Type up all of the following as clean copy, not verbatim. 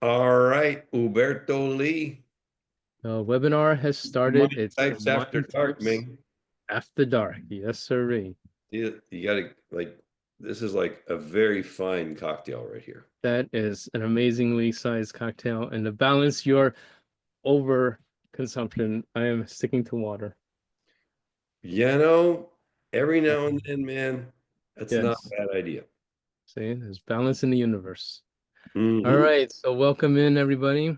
All right, Huberto Lee. The webinar has started. Mind It's types after Mind dark, Types man. After Dark. Yes, sirree. You gotta this is like a very fine cocktail right here. That is an amazingly sized cocktail. And to balance your over consumption, I am sticking to water. You know, every now and then, man, that's not Yes. a bad idea. See, there's balance in the universe. All Hmm. right. So welcome in everybody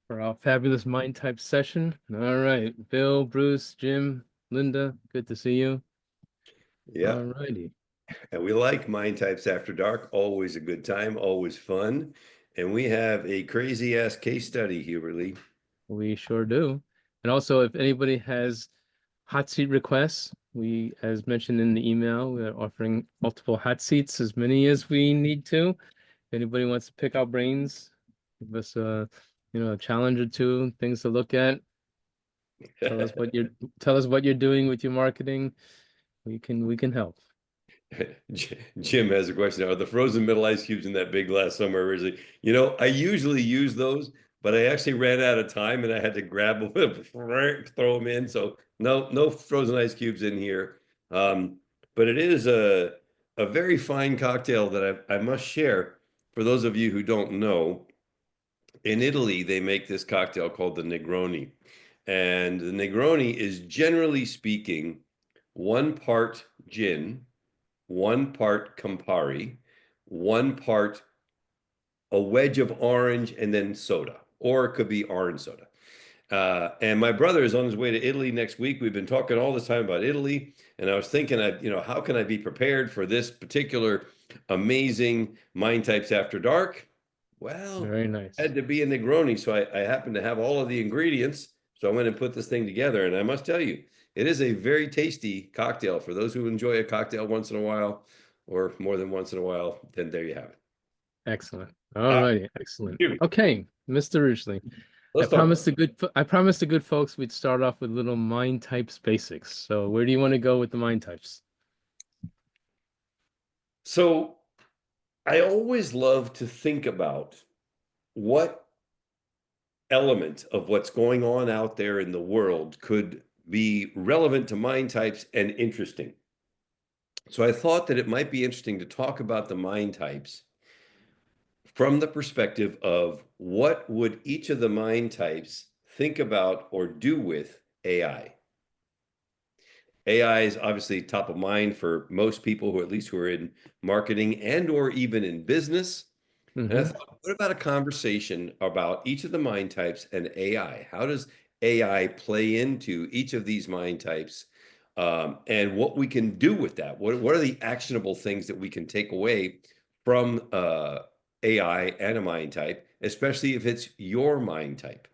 for our fabulous Mind Type session. All right. Bill, Bruce, Jim, Linda, good to see you. Yeah, All righty. and we like Mind Types After Dark. Always a good time, always fun. And we have a crazy ass case study, Hubert Lee. We sure do. And also, if anybody has hot seat requests, as mentioned in the email, we are offering multiple hot seats, as many as we need to. If anybody wants to pick our brains, give us a challenge or two, things to look at. Tell us what you're doing with your marketing. We can help. Jim has a question. Are the frozen metal ice cubes in that big glass somewhere originally? I usually use those, but I actually ran out of time and I had to grab them, throw them in. So no frozen ice cubes in here. But it is a very fine cocktail that I must share for those of you who don't know. In Italy, they make this cocktail called the Negroni. And the Negroni is generally speaking 1 part gin, 1 part Campari, 1 part a wedge of orange, and then soda, or it could be orange soda. And my brother is on his way to Italy next week. We've been talking all this time about Italy, and I was thinking, how can I be prepared for this particular amazing Mind Types After Dark? Well, Very I nice. had to be a Negroni, so I happened to have all of the ingredients. So I went and put this thing together, and I must tell you, it is a very tasty cocktail for those who enjoy a cocktail once in a while, or more than once in a while. Then there you have it. Excellent. All Uh, righty. Excellent. Jimmy, Okay, Mr. Rushling. I let's talk. promised the good folks we'd start off with little mind types basics. So where do you want to go with the mind types? So I always love to think about what element of what's going on out there in the world could be relevant to mind types and interesting. So I thought that it might be interesting to talk about the mind types from the perspective of what would each of the mind types think about or do with AI. AI is obviously top of mind for most people who are in marketing and or even in business. And I Hmm. thought, what about a conversation about each of the mind types and AI? How does AI play into each of these mind types? And what we can do with that? What are the actionable things that we can take away from AI and a mind type, especially if it's your mind type?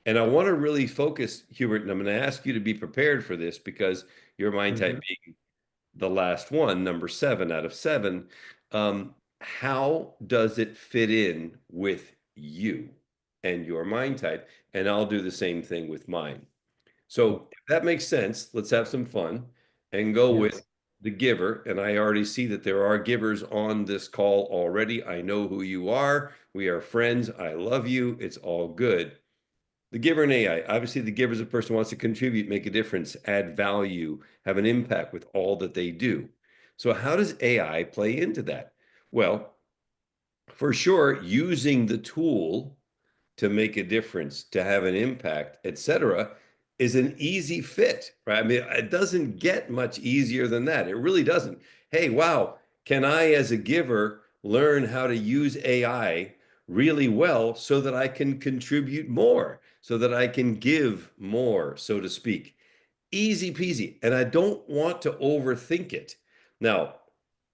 And I want to really focus, Hubert, and I'm going to ask you to be prepared for this because your mind type Hmm. being the last one, number 7 out of 7, how does it fit in with you and your mind type? And I'll do the same thing with mine. So if that makes sense, let's have some fun and go with Yes. the giver. And I already see that there are givers on this call already. I know who you are. We are friends. I love you. It's all good. The giver in AI, obviously, the giver is a person who wants to contribute, make a difference, add value, have an impact with all that they do. So, how does AI play into that? Well, for sure, using the tool to make a difference, to have an impact, etc., is an easy fit, right? I mean, it doesn't get much easier than that. It really doesn't. Hey, wow, can I, as a giver, learn how to use AI really well so that I can contribute more, so that I can give more, so to speak? Easy peasy. And I don't want to overthink it. Now,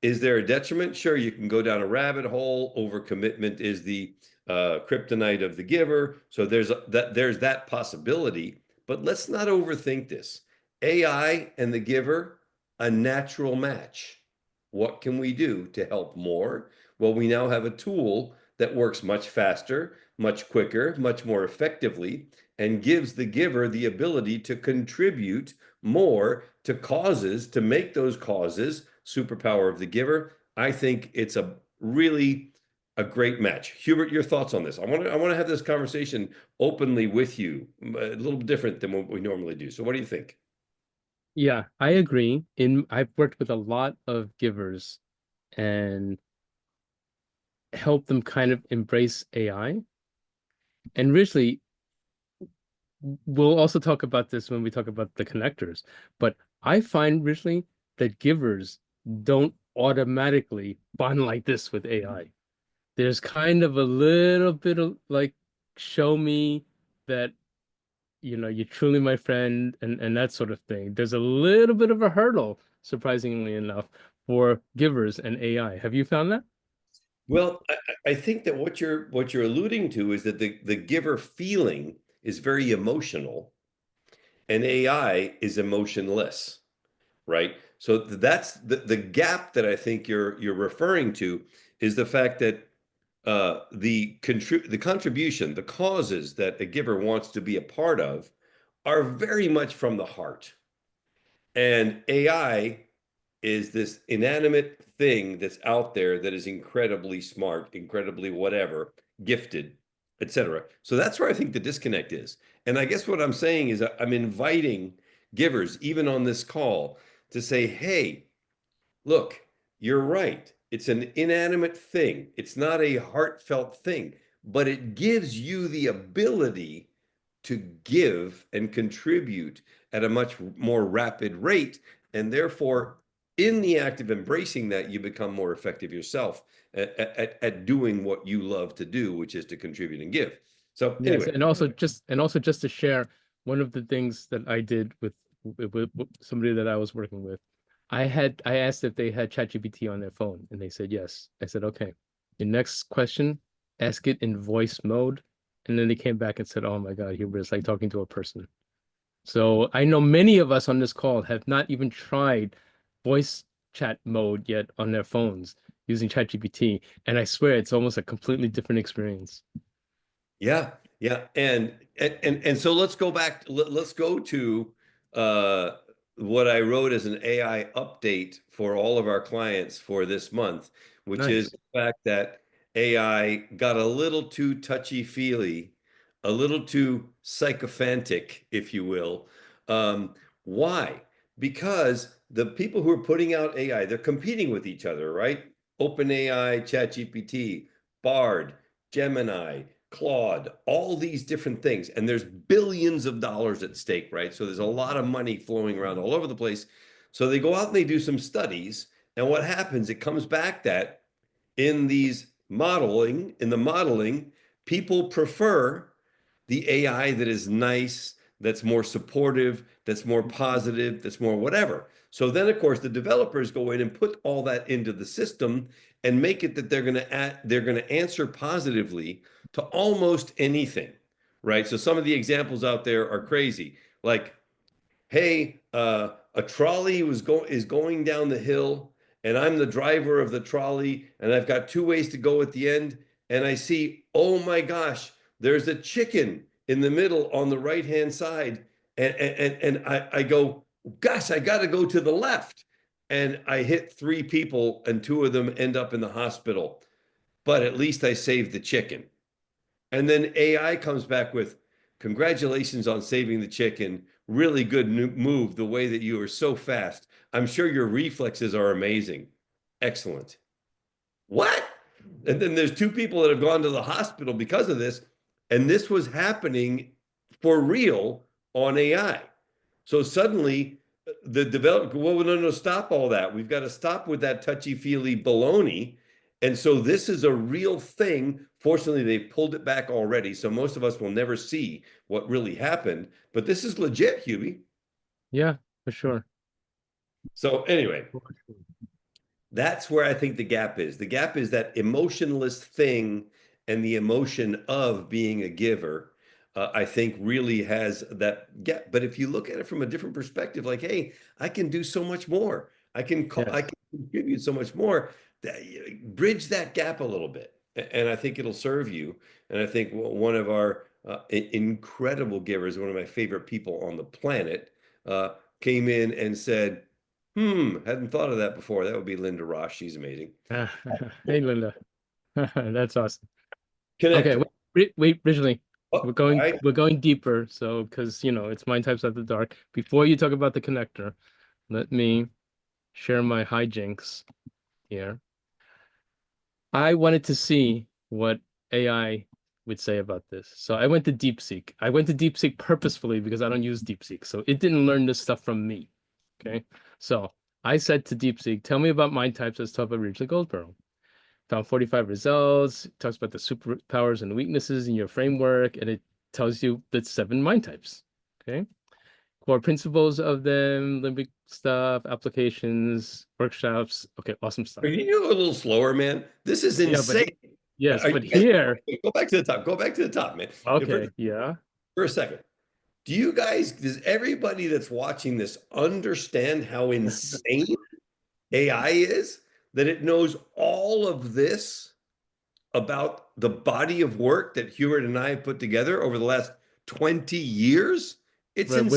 is there a detriment? Sure, you can go down a rabbit hole. Overcommitment is the kryptonite of the giver. So there's that possibility. But let's not overthink this. AI and the giver, a natural match. What can we do to help more? Well, we now have a tool that works much faster, much quicker, much more effectively, and gives the giver the ability to contribute more to causes, to make those causes superpower of the giver. I think it's a really A great match. Hubert, your thoughts on this? I want to have this conversation openly with you, a little different than what we normally do. So what do you think? Yeah, I agree. I've worked with a lot of givers and helped them kind of embrace AI. And really, we'll also talk about this when we talk about the connectors. But I find really that givers don't automatically bond like this with AI. There's kind of a little bit of like, show me that you're truly my friend and that sort of thing. There's a little bit of a hurdle, surprisingly enough, for givers and AI. Have you found that? Well, I think that what you're alluding to is that the giver feeling is very emotional, and AI is emotionless, right? So that's the gap that I think you're referring to is the fact that the contribution, the causes that a giver wants to be a part of are very much from the heart. And AI is this inanimate thing that's out there that is incredibly smart, incredibly whatever, gifted, etc. So that's where I think the disconnect is. And I guess what I'm saying is I'm inviting givers, even on this call, to say, hey, look, you're right. It's an inanimate thing. It's not a heartfelt thing, but it gives you the ability to give and contribute at a much more rapid rate. And therefore, in the act of embracing that, you become more effective yourself at doing what you love to do, which is to contribute and give. So, Yes, anyway, and also just to share one of the things that I did with somebody that I was working with. I asked if they had ChatGPT on their phone, and they said yes. I said, okay, your next question, ask it in voice mode. And then they came back and said, oh my God, Hubert, it's like talking to a person. So I know many of us on this call have not even tried voice chat mode yet on their phones using ChatGPT. And I swear it's almost a completely different experience. yeah, yeah, and so let's go back. Let's go to uh, what I wrote as an AI update for all of our clients for this month, which is Nice. the fact that AI got a little too touchy-feely, a little too sycophantic, if you will. Why? Because the people who are putting out AI, they're competing with each other, right? OpenAI, ChatGPT, Bard, Gemini, Claude, all these different things. And there's billions of dollars at stake, right? So there's a lot of money flowing around all over the place. So they go out and they do some studies. And what happens? It comes back that in the modeling, people prefer the AI that is nice, that's more supportive, that's more positive, that's more whatever. So then, of course, the developers go in and put all that into the system and make it that they're going to answer positively to almost anything, right? So some of the examples out there are crazy, like hey, a trolley is going down the hill, and I'm the driver of the trolley, and I've got two ways to go at the end, and I see, oh my gosh, there's a chicken in the middle on the right hand side, and I go, gosh, I got to go to the left, and I hit three people, and two of them end up in the hospital, but at least I saved the chicken. And then AI comes back with, congratulations on saving the chicken. Really good move, the way that you are so fast. I'm sure your reflexes are amazing. Excellent. What? And then there's two people that have gone to the hospital because of this. And this was happening for real on AI. So suddenly the developer, well, no, no, stop all that. We've got to stop with that touchy-feely baloney. And so this is a real thing. Fortunately, they've pulled it back already. So most of us will never see what really happened. But this is legit, Hubie. Yeah, for sure. So anyway, that's where I think the gap is. The gap is that emotionless thing and the emotion of being a giver. I think really has that gap. But if you look at it from a different perspective, like, hey, I can do so much more. I Yes. can contribute so much more. Bridge that gap a little bit, and I think it'll serve you. And I think one of our incredible givers, one of my favorite people on the planet, came in and said, hadn't thought of that before. That would be Linda Ross. She's amazing. Hey, Linda. That's awesome. Okay, Connector. wait, originally, Oh, all right. we're going deeper. So, because it's mind types after dark. Before you talk about the connector, let me share my hijinks here. I wanted to see what AI would say about this. So I went to DeepSeek. I went to DeepSeek purposefully because I don't use DeepSeek. So it didn't learn this stuff from me. Okay. So I said to DeepSeek, tell me about mind types as taught by Ridgely Goldsborough. Found 45 results, it talks about the superpowers and weaknesses in your framework, and it tells you the 7 mind types. Okay. Core principles of them, limbic stuff, applications, workshops. Okay, awesome stuff. Are you go a little slower, man? This is Yeah, but insane. yes, Are you but guys, here, go back to the top. Go back to the top, man. okay, yeah. For a second. Do you guys, does everybody that's watching this understand how insane AI is? That it knows all of this about the body of work that Hubert and I have put together over the last 20 years? It's Right, insane.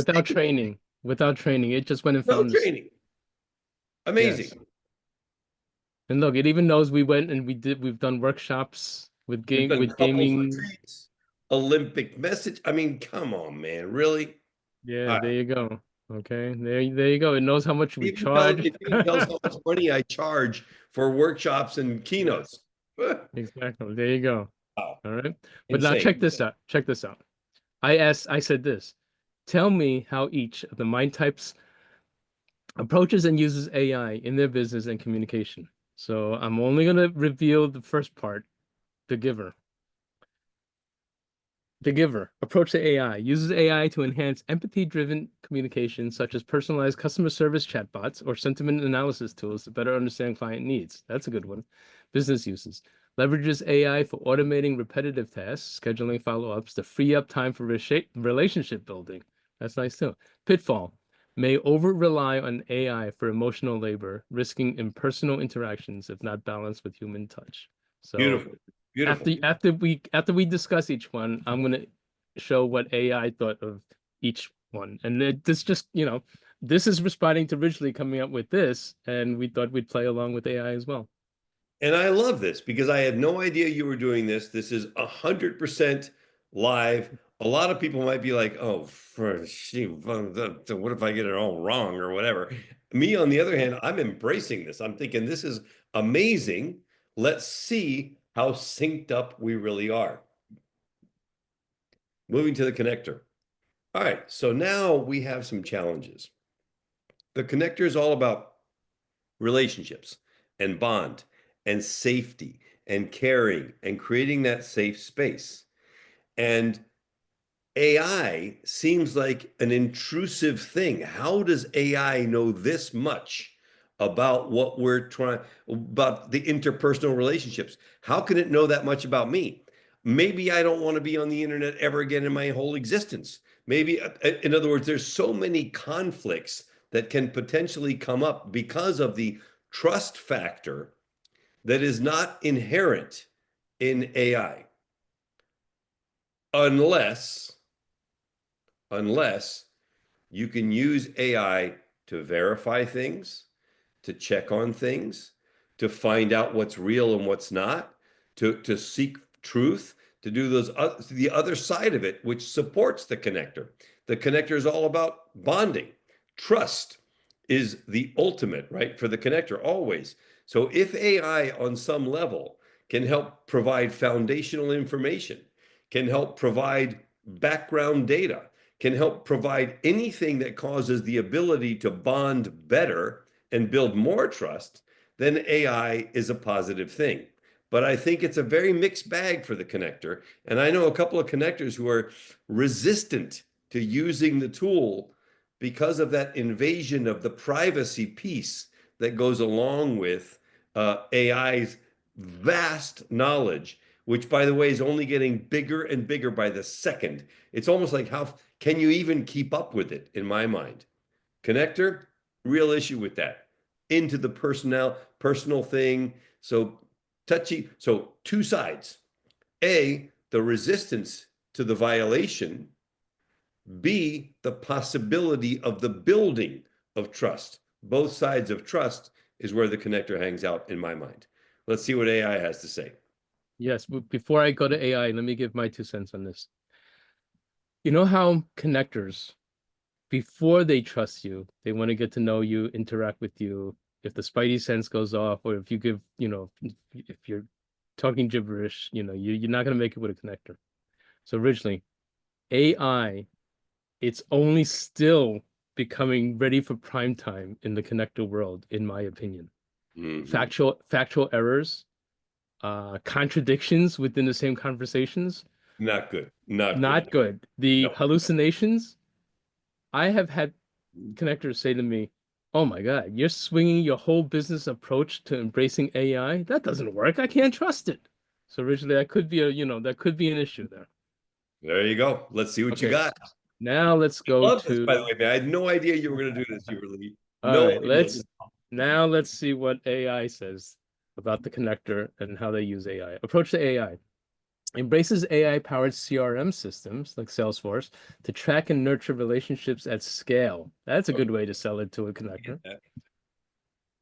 without training, it just went and No found this. training. Amazing. Yes. And look, it even knows we went and we've done workshops We've done with couples gaming. retreats, Olympic message. I mean, come on, man. Really? Yeah, All there right. you go. Okay, there you go. It knows how much we charge. It even tells how much money I charge for workshops and Yes, keynotes. exactly. There you go. Wow. All right. But now Insane. check this out. Check this out. I said this. Tell me how each of the mind types approaches and uses AI in their business and communication. So I'm only going to reveal the first part, the giver. The giver approach to AI uses AI to enhance empathy-driven communication, such as personalized customer service chatbots or sentiment analysis tools to better understand client needs. That's a good one. Business uses leverages AI for automating repetitive tasks, scheduling follow-ups to free up time for relationship building. That's nice too. Pitfall may over-rely on AI for emotional labor, risking impersonal interactions if not balanced with human touch. So Beautiful. Beautiful. after we discuss each one, I'm gonna show what AI thought of each one. And this just, this is responding to originally coming up with this, and we thought we'd play along with AI as well. And I love this because I had no idea you were doing this. This is 100% live. A lot of people might be like, oh, what if I get it all wrong or whatever? Me, on the other hand, I'm embracing this. I'm thinking this is amazing. Let's see how synced up we really are. Moving to the connector. All right, so now we have some challenges. The connector is all about relationships and bond and safety and caring and creating that safe space. And AI seems like an intrusive thing. How does AI know this much about what we're trying, about the interpersonal relationships? How can it know that much about me? Maybe I don't want to be on the internet ever again in my whole existence. Maybe, in other words, there's so many conflicts that can potentially come up because of the trust factor that is not inherent in AI, unless unless you can use AI to verify things, to check on things, to find out what's real and what's not, to seek truth, to do the other side of it, which supports the connector. The connector is all about bonding. Trust is the ultimate, right, for the connector always. So if AI on some level can help provide foundational information, can help provide background data, can help provide anything that causes the ability to bond better and build more trust, then AI is a positive thing. But I think it's a very mixed bag for the connector. And I know a couple of connectors who are resistant to using the tool because of that invasion of the privacy piece that goes along with AI's vast knowledge, which, by the way, is only getting bigger and bigger by the second. It's almost like, how can you even keep up with it, in my mind? Connector, real issue with that. Into the personal thing. So touchy. So two sides. A, the resistance to the violation. B, the possibility of the building of trust. Both sides of trust is where the connector hangs out in my mind. Let's see what AI has to say. Yes, before I go to AI, let me give my 2 cents on this. You know how connectors, before they trust you, they want to get to know you, interact with you. If the spidey sense goes off, or if you give, if you're talking gibberish, you're not going to make it with a connector. So originally, AI, it's only still becoming ready for prime time in the connector world, in my opinion. Hmm. Factual errors, contradictions within the same conversations, Not good. Not good. not good. The No. hallucinations, I have had connectors say to me, "Oh my God, you're swinging your whole business approach to embracing AI? That doesn't work. I can't trust it." So originally, that could be an issue there. There you go. Let's see what you Okay, got. now let's go Love this, by the to, way, man. I had no idea you were going to do this, Hubert Lee. all No right, idea. let's see what AI says about the connector and how they use AI. Approach to AI. Embraces AI-powered CRM systems like Salesforce to track and nurture relationships at scale. That's a good way to sell it to a connector.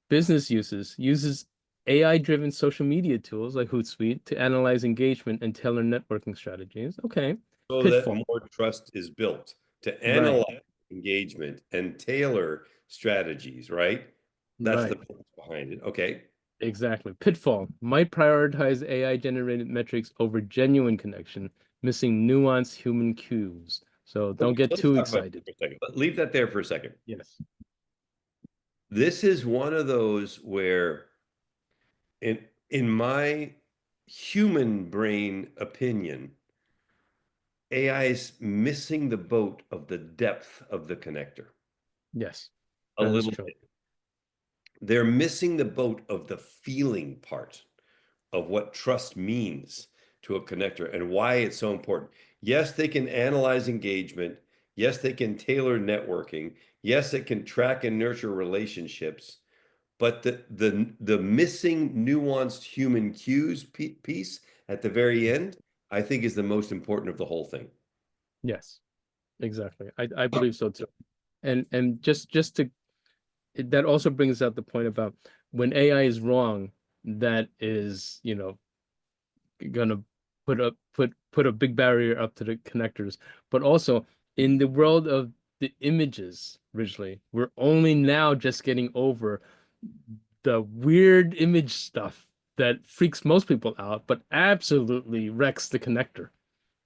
Business uses AI-driven social media tools like Hootsuite to analyze engagement and tailor networking strategies. Okay. So that Pitfall. more trust is built to Right. analyze engagement and tailor strategies, right? That's the Right. purpose behind it. Okay. Exactly. Pitfall might prioritize AI-generated metrics over genuine connection, missing nuanced human cues. So don't Okay, get let's too talk about excited. that for a second. Leave that there for a second. Yes. This is one of those where in my human brain opinion, AI is missing the boat of the depth of the connector Yes. a That is little true. bit. They're missing the boat of the feeling part of what trust means to a connector and why it's so important. Yes, they can analyze engagement. Yes, they can tailor networking. Yes, it can track and nurture relationships. But the missing nuanced human cues piece at the very end, I think is the most important of the whole thing. Yes. Exactly. I believe so too. And just to that also brings out the point about when AI is wrong, that is, gonna put a big barrier up to the connectors. But also in the world of the images originally, we're only now just getting over the weird image stuff that freaks most people out, but absolutely wrecks the connector.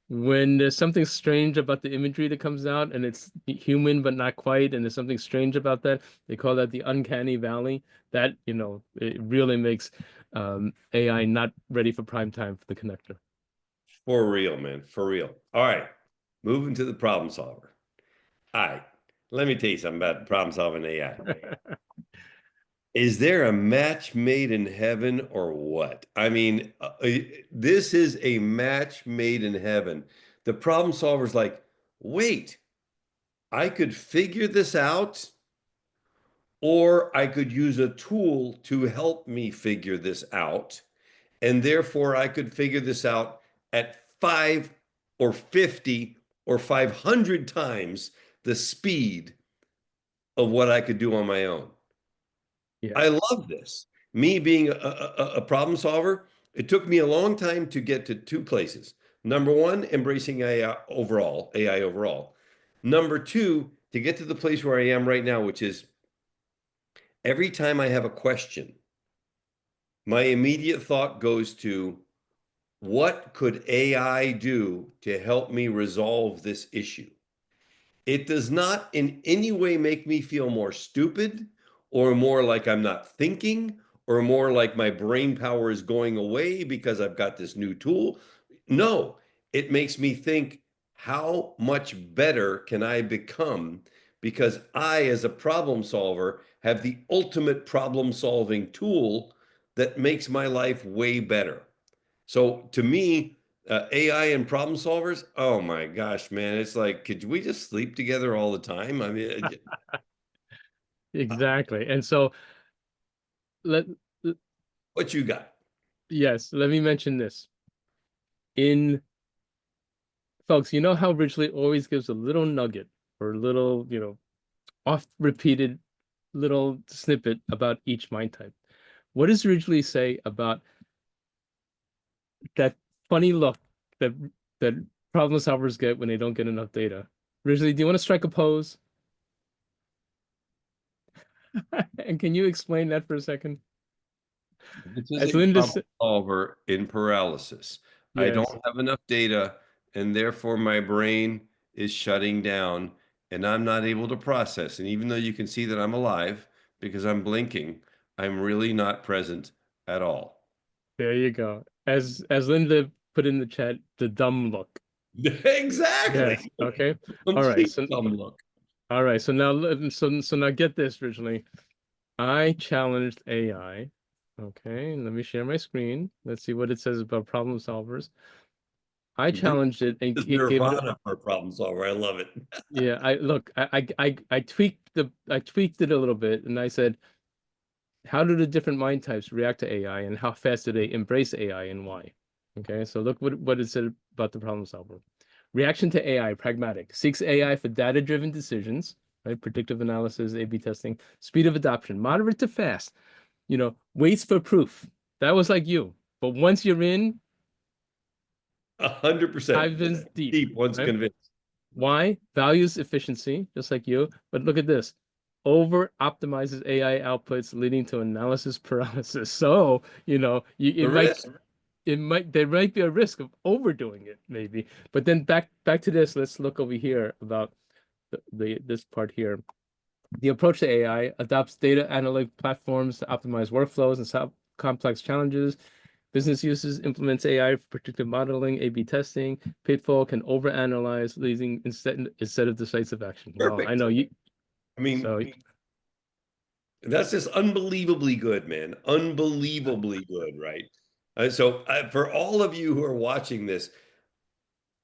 When there's something strange about the imagery that comes out and it's human but not quite, and there's something strange about that, they call that the uncanny valley. That, it really makes AI not ready for prime time for the connector. For real, man. For real. All right. Moving to the problem solver. All right. Let me tell you something about problem solving AI. Is there a match made in heaven or what? I mean, this is a match made in heaven. The problem solver's like, wait, I could figure this out, or I could use a tool to help me figure this out. And therefore, I could figure this out at 5 or 50 or 500 times the speed of what I could do on my own. I Yes. love this. Me being a problem solver, it took me a long time to get to two places. Number one, embracing AI overall, AI overall. Number two, to get to the place where I am right now, which is every time I have a question, my immediate thought goes to what could AI do to help me resolve this issue? It does not in any way make me feel more stupid or more like I'm not thinking or more like my brain power is going away because I've got this new tool. No, it makes me think, how much better can I become? Because I, as a problem solver, have the ultimate problem solving tool that makes my life way better. So to me, AI and problem solvers, oh my gosh, man, it's like, could we just sleep together all the time? I mean, Exactly. And so let what you got? yes, let me mention this. In folks, you know how Ridgely always gives a little nugget or a little, oft repeated little snippet about each mind type. What does Ridgely say about that funny look that that problem solvers get when they don't get enough data. Ridgely, do you want to strike a pose? And can you explain that for a second? This is As a Linda problem said, solver in paralysis. I yes, don't have enough data, and therefore my brain is shutting down, and I'm not able to process. And even though you can see that I'm alive because I'm blinking, I'm really not present at all. there you go. As Linda put in the chat, the dumb look. Exactly. Yes. Okay. All right. Complete So thumb look. so now get this, originally. I challenged AI. Okay, let me share my screen. Let's see what it says about problem solvers. I Bruce challenged it and is it gave it. Nirvana for a problem solver. I love it. Yeah, I look, I tweaked it a little bit, and I said, how do the different mind types react to AI, and how fast do they embrace AI, and why? Okay, so look what it said about the problem solver. Reaction to AI, pragmatic, seeks AI for data-driven decisions, right? Predictive analysis, A/B testing, speed of adoption, moderate to fast, waits for proof. That was like you. But once you're in, 100%. I've been deep, Deep once right? convinced. Why? Values efficiency, just like you. But look at this. Over optimizes AI outputs, leading to analysis paralysis. So, The risk. there might be a risk of overdoing it, maybe. But then back to this. Let's look over here about this part here. The approach to AI adopts data analytic platforms to optimize workflows and solve complex challenges. Business uses implements AI for predictive modeling, A/B testing. Pitfall can overanalyze, leading instead of decisive action. Well, I Perfect. know you. I mean, So that's just unbelievably good, man. Unbelievably good, right? For all of you who are watching this,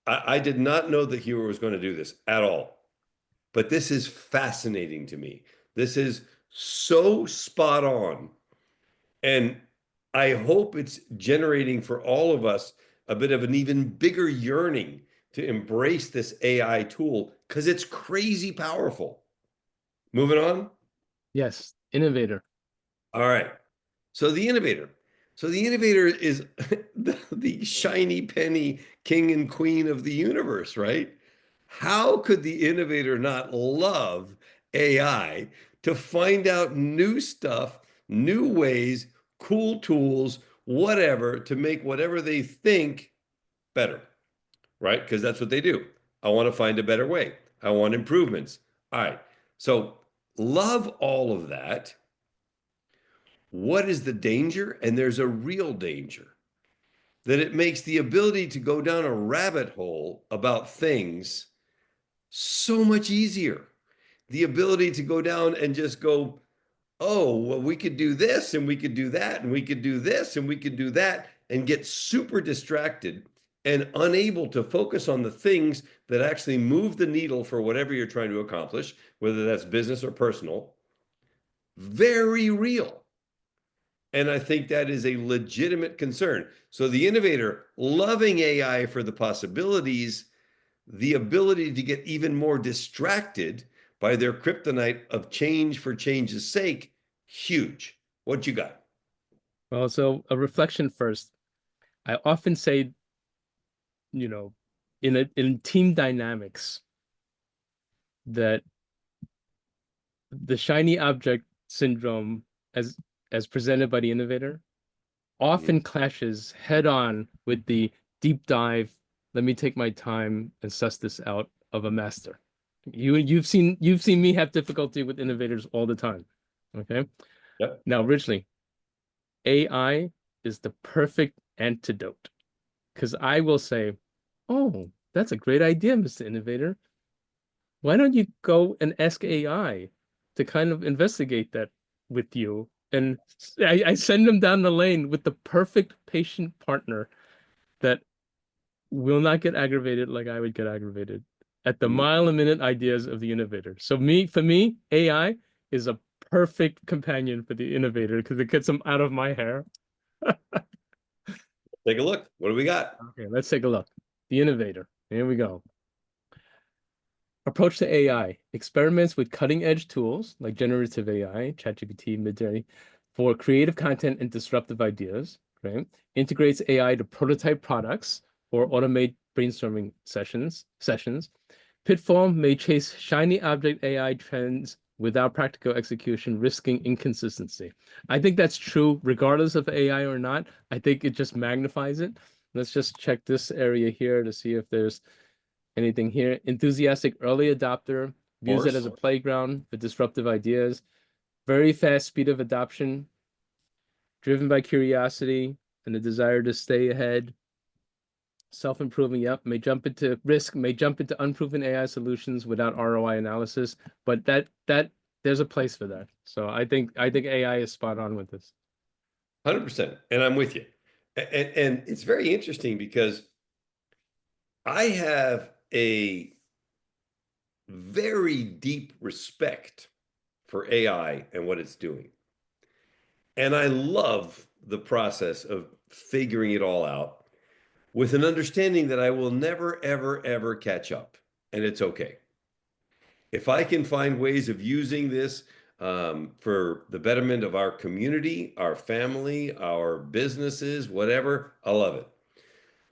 I did not know that Hero was going to do this at all. But this is fascinating to me. This is so spot on. And I hope it's generating for all of us a bit of an even bigger yearning to embrace this AI tool because it's crazy powerful. Moving on. yes, innovator. All right. So the innovator. So the innovator is the shiny penny king and queen of the universe, right? How could the innovator not love AI to find out new stuff, new ways, cool tools, whatever, to make whatever they think better, right? Because that's what they do. I want to find a better way. I want improvements. All right. So love all of that. What is the danger? And there's a real danger that it makes the ability to go down a rabbit hole about things so much easier. The ability to go down and just go, oh, well, we could do this and we could do that and we could do this and we could do that and get super distracted and unable to focus on the things that actually move the needle for whatever you're trying to accomplish, whether that's business or personal. Very real. And I think that is a legitimate concern. So the innovator loving AI for the possibilities, the ability to get even more distracted by their kryptonite of change for change's sake, huge. What you got? Well, so a reflection first. I often say, you know, in team dynamics, that the shiny object syndrome, as presented by the innovator, Mhm. often clashes head on with the deep dive, let me take my time and suss this out of a master. You've seen me have difficulty with innovators all the time. Okay. Yep. Now, originally, AI is the perfect antidote, because I will say, oh, that's a great idea, Mr. Innovator. Why don't you go and ask AI to kind of investigate that with you? And I send them down the lane with the perfect patient partner that will not get aggravated like I would get aggravated at the Mm. mile a minute ideas of the innovator. So for me, AI is a perfect companion for the innovator because it gets them out of my hair. Take a look. What do we got? Okay, let's take a look. The innovator. Here we go. Approach to AI. Experiments with cutting edge tools like generative AI, ChatGPT, Midjourney, for creative content and disruptive ideas. right? Integrates AI to prototype products or automate brainstorming sessions. Pitfall may chase shiny object AI trends without practical execution, risking inconsistency. I think that's true regardless of AI or not. I think it just magnifies it. Let's just check this area here to see if there's anything here. Enthusiastic early adopter, Of views it as course. a playground for disruptive ideas, very fast speed of adoption, driven by curiosity and a desire to stay ahead. Self-improving, yep, may jump into risk, may jump into unproven AI solutions without ROI analysis, but that there's a place for that. So I think AI is spot on with this. 100%. And I'm with you. And it's very interesting because I have a very deep respect for AI and what it's doing. And I love the process of figuring it all out with an understanding that I will never, ever, ever catch up. And it's okay. If I can find ways of using this for the betterment of our community, our family, our businesses, whatever, I love it.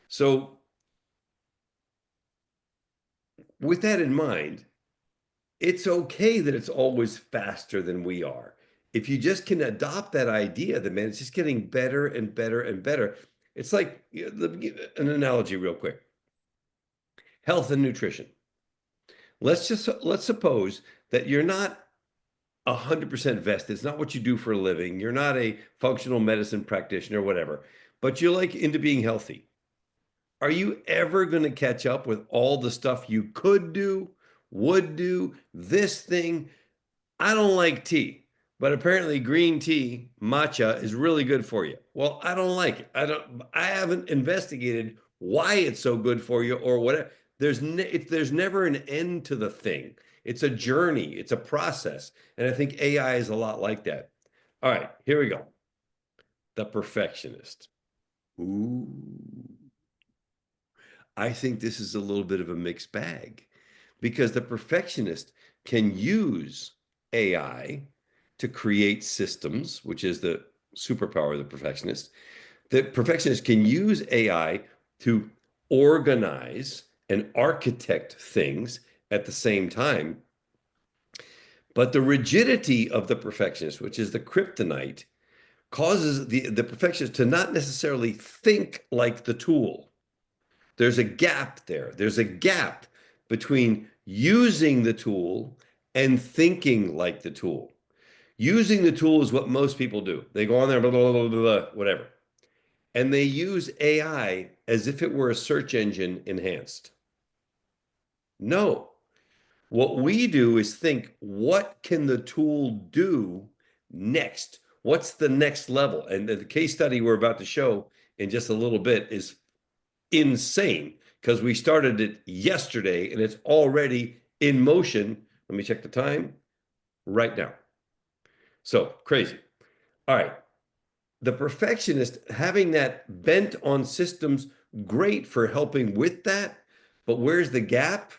So, with that in mind, it's okay that it's always faster than we are. If you just can adopt that idea, that man, it's just getting better and better and better. It's like an analogy, real quick: health and nutrition. Let's suppose that you're not 100% vested. It's not what you do for a living. You're not a functional medicine practitioner, whatever, but you're like into being healthy. Are you ever going to catch up with all the stuff you could do, would do, this thing? I don't like tea, but apparently green tea, matcha, is really good for you. Well, I don't like it. I haven't investigated why it's so good for you or whatever. There's never an end to the thing. It's a journey, it's a process. And I think AI is a lot like that. All right, here we go. The perfectionist. Ooh. I think this is a little bit of a mixed bag because the perfectionist can use AI to create systems, which is the superpower of the perfectionist. The perfectionist can use AI to organize and architect things at the same time. But the rigidity of the perfectionist, which is the kryptonite, causes the perfectionist to not necessarily think like the tool. There's a gap there. There's a gap between using the tool and thinking like the tool. Using the tool is what most people do. They go on there, blah, blah, blah, blah, blah, whatever. And they use AI as if it were a search engine enhanced. No. What we do is think, what can the tool do next? What's the next level? And the case study we're about to show in just a little bit is insane because we started it yesterday and it's already in motion. Let me check the time right now. So crazy. All right. The perfectionist having that bent on systems, great for helping with that. But where's the gap?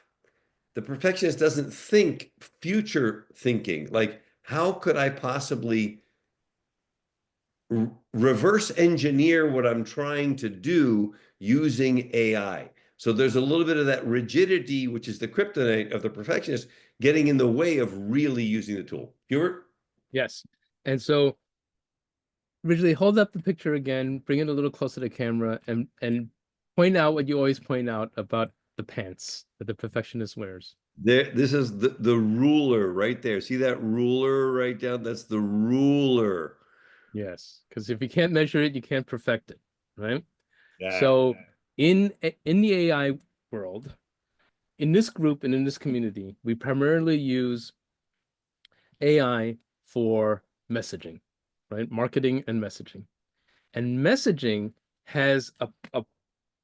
The perfectionist doesn't think future thinking. Like, how could I possibly reverse engineer what I'm trying to do using AI? So there's a little bit of that rigidity, which is the kryptonite of the perfectionist, getting in the way of really using the tool. Hubert? Yes. And so originally hold up the picture again, bring it a little closer to the camera and point out what you always point out about the pants that the perfectionist wears. There, this is the ruler right there. See that ruler right down? That's the ruler. Yes, because if you can't measure it, you can't perfect it, right? Yeah. So in the AI world, in this group and in this community, we primarily use AI for messaging, right? Marketing and messaging. And messaging has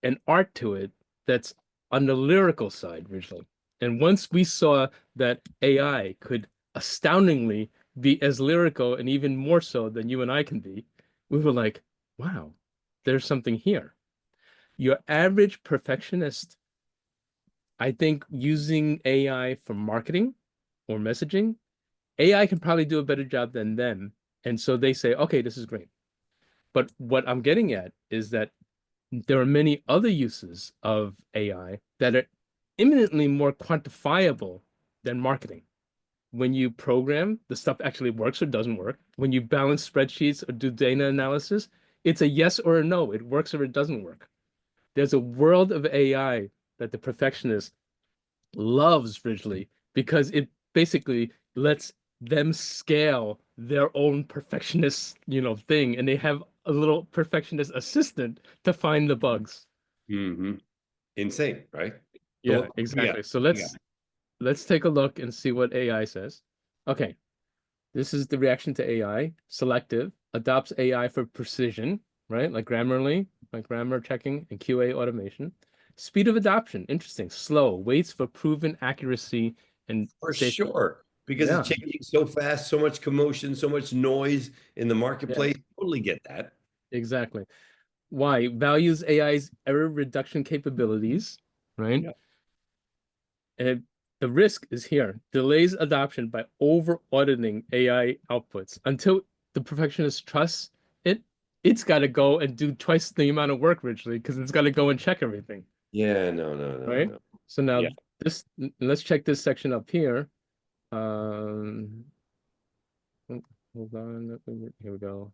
an art to it that's on the lyrical side originally. And once we saw that AI could astoundingly be as lyrical and even more so than you and I can be, we were like, wow, there's something here. Your average perfectionist, I think, using AI for marketing or messaging, AI can probably do a better job than them. And so they say, okay, this is great. But what I'm getting at is that there are many other uses of AI that are imminently more quantifiable than marketing. When you program, the stuff actually works or doesn't work. When you balance spreadsheets or do data analysis, it's a yes or a no. It works or it doesn't work. There's a world of AI that the perfectionist loves Ridgely because it basically lets them scale their own perfectionist, thing, and they have a little perfectionist assistant to find the bugs. Hmm. Insane, right? So Yeah, what we got? exactly. So We got. let's take a look and see what AI says. Okay, this is the reaction to AI. Selective, adopts AI for precision, right? Like Grammarly, like grammar checking and QA automation. Speed of adoption, interesting. Slow, waits for proven accuracy and For safety. sure, because it's Yeah, changing so fast, so much commotion, so much noise in the yeah, marketplace. Totally get that. exactly. Why? Values AI's error reduction capabilities, right? Yeah. And the risk is here. Delays adoption by over auditing AI outputs. Until the perfectionist trusts it, it's got to go and do twice the amount of work, Richly, because it's got to go and check everything, Yeah, no, no, no, right? no. So now Yeah. this, let's check this section up here. Um, hold on, here we go.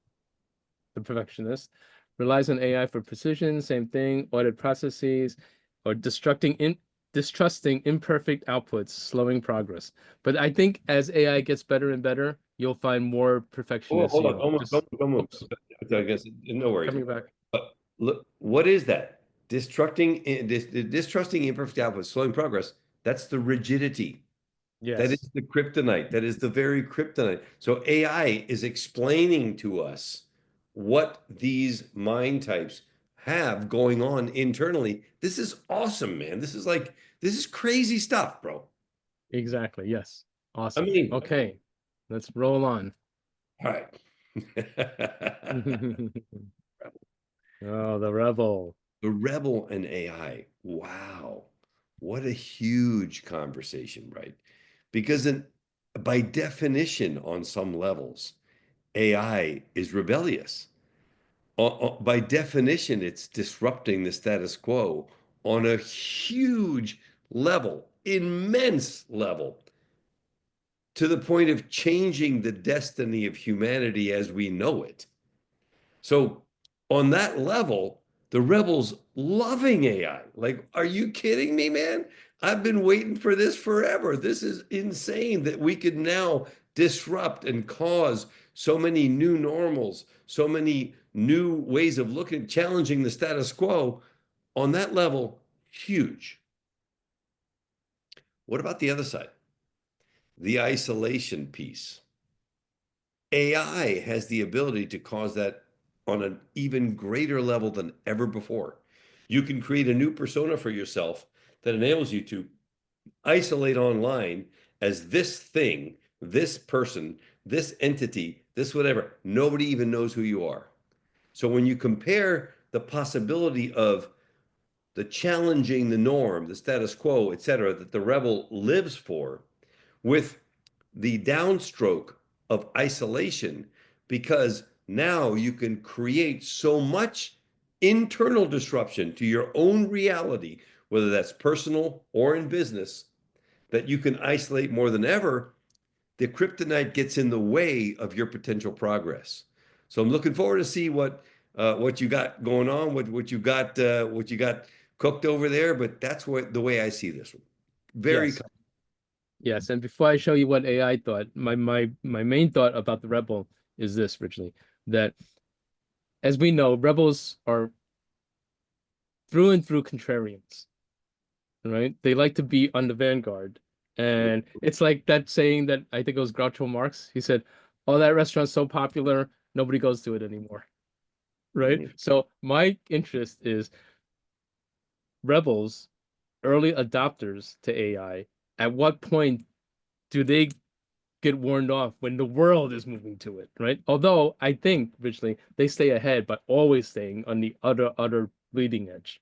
The perfectionist relies on AI for precision, same thing, audit processes, or distrusting imperfect outputs, slowing progress. But I think as AI gets better and better, you'll find more Oh, perfectionists, hold on, don't move, just don't move. oops, I guess no worries. coming back. But look, what is that? Distrusting imperfect output, slowing progress. That's the rigidity. That is Yes, the kryptonite. That is the very kryptonite. So AI is explaining to us what these mind types have going on internally. This is awesome, man. This is crazy stuff, bro. exactly. Yes. I Awesome. mean, Okay, let's roll on. all right. Oh, the rebel. The rebel and AI. Wow. What a huge conversation, right? Because by definition, on some levels, AI is rebellious. By definition, it's disrupting the status quo on a huge level, immense level, to the point of changing the destiny of humanity as we know it. So, on that level, the rebels loving AI. Like, are you kidding me, man? I've been waiting for this forever. This is insane that we could now disrupt and cause so many new normals, so many new ways of looking, challenging the status quo. On that level, huge. What about the other side? The isolation piece. AI has the ability to cause that on an even greater level than ever before. You can create a new persona for yourself that enables you to isolate online as this thing, this person, this entity, this whatever. Nobody even knows who you are. So when you compare the possibility of the challenging the norm, the status quo, et cetera, that the rebel lives for, with the downstroke of isolation, because now you can create so much internal disruption to your own reality, whether that's personal or in business, that you can isolate more than ever. The kryptonite gets in the way of your potential progress. So I'm looking forward to see what you got going on, what you got cooked over there. But that's what the way I see this one. Very. Yes. Yes, and before I show you what AI thought, my main thought about the rebel is this, Richly, that as we know, rebels are through and through contrarians, right? They like to be on the vanguard. And it's like that saying that I think it was Groucho Marx. He said, "Oh, that restaurant's so popular, nobody goes to it anymore." Right? Mhm. So my interest is rebels, early adopters to AI. At what point do they get warned off when the world is moving to it, right? Although I think, Richly, they stay ahead by always staying on the other leading edge.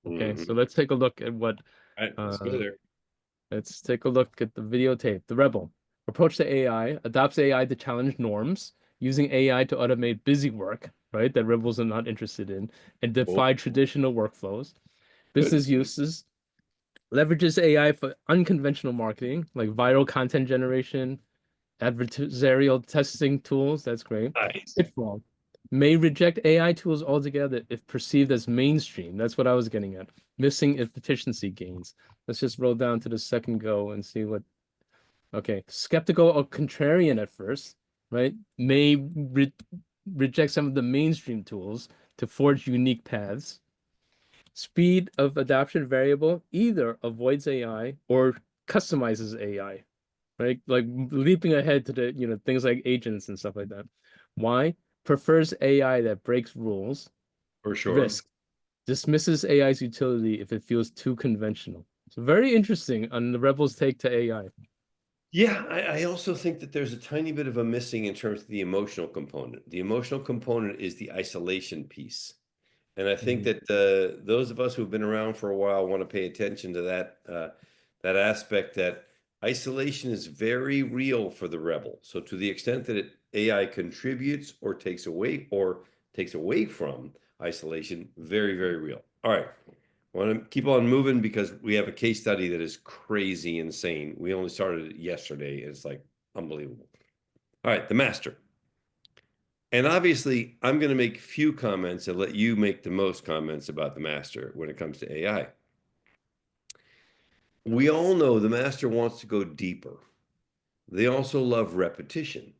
Okay, so Mhm. let's take a look at what All right, let's go uh there. let's take a look at the videotape. The rebel approach to AI, adopts AI to challenge norms, using AI to automate busy work, right, that rebels are not interested in, and Oh, defy traditional workflows. good. Business uses leverages AI for unconventional marketing, like viral content generation, adversarial testing tools. That's great. Nice. Pitfall may reject AI tools altogether if perceived as mainstream. That's what I was getting at. Missing efficiency gains. Let's just roll down to the second go and see what. Okay, skeptical or contrarian at first, right? May reject some of the mainstream tools to forge unique paths. Speed of adoption variable either avoids AI or customizes AI, right? Like leaping ahead to the, things like agents and stuff like that. Why? Prefers AI that breaks rules. For sure. Risk. Dismisses AI's utility if it feels too conventional. So very interesting on the rebels' take to AI. Yeah, I also think that there's a tiny bit of a missing in terms of the emotional component. The emotional component is the isolation piece. And I think Mhm. that those of us who've been around for a while want to pay attention to that aspect that isolation is very real for the rebel. So to the extent that AI contributes or takes away from isolation, very, very real. All right. I want to keep on moving because we have a case study that is crazy insane. We only started it yesterday, and it's like unbelievable. All right, the master. And obviously, I'm going to make few comments and let you make the most comments about the master when it comes to AI. We all know the master wants to go deeper. They also love repetition.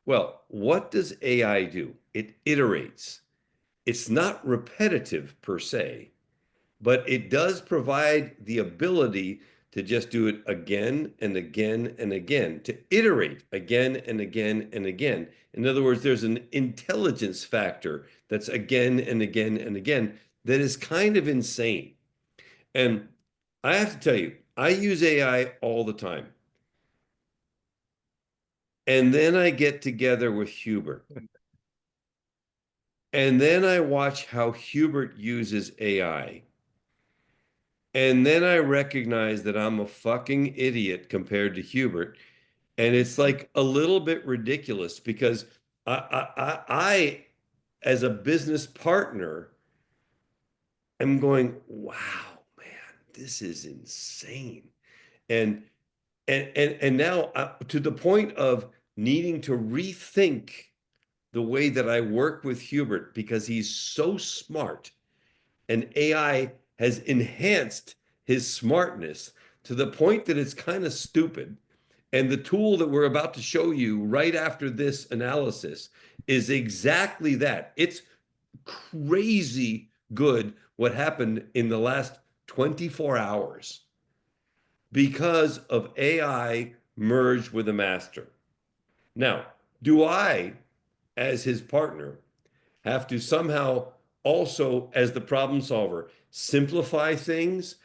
Well, what does AI do? It iterates. It's not repetitive per se, but it does provide the ability to just do it again and again and again, to iterate again and again and again. In other words, there's an intelligence factor that's again and again and again that is kind of insane. And I have to tell you, I use AI all the time. And then I get together with Hubert. And then I watch how Hubert uses AI. And then I recognize that I'm a fucking idiot compared to Hubert. And it's like a little bit ridiculous because as a business partner, am going, wow, man, this is insane. And and now to the point of needing to rethink the way that I work with Hubert because he's so smart and AI has enhanced his smartness to the point that it's kind of stupid. And the tool that we're about to show you right after this analysis is exactly that. It's crazy good what happened in the last 24 hours because of AI merged with a master. Now, do I, as his partner, have to somehow also, as the problem solver, simplify things,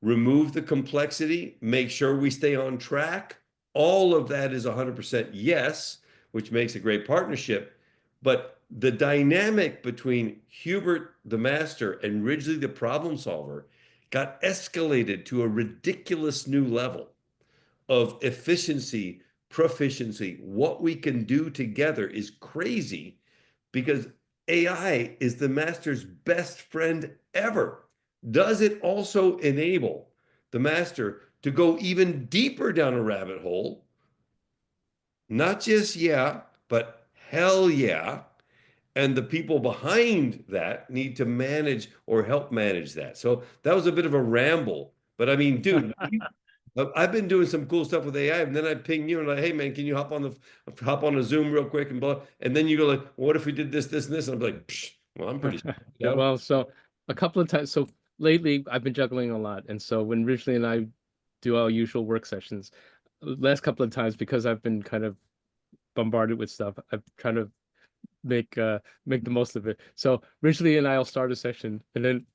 remove the complexity, make sure we stay on track? All of that is 100% yes, which makes a great partnership. But the dynamic between Hubert, the master, and Ridgely, the problem solver, got escalated to a ridiculous new level of efficiency, proficiency. What we can do together is crazy because AI is the master's best friend ever. Does it also enable the master to go even deeper down a rabbit hole? Not just yeah, but hell yeah. And the people behind that need to manage or help manage that. So that was a bit of a ramble. But I mean, dude, I've been doing some cool stuff with AI, and then I ping you and like, hey man, can you hop on a Zoom real quick and blah, and then you go like, well, what if we did this, this, and this? And I'm like, psh, well, I'm pretty, you Yeah, know? well, so a couple of times. So lately, I've been juggling a lot, and so when Ridgely and I do our usual work sessions, last couple of times because I've been kind of bombarded with stuff, I've tried to make the most of it. So Ridgely and I'll start a session, and then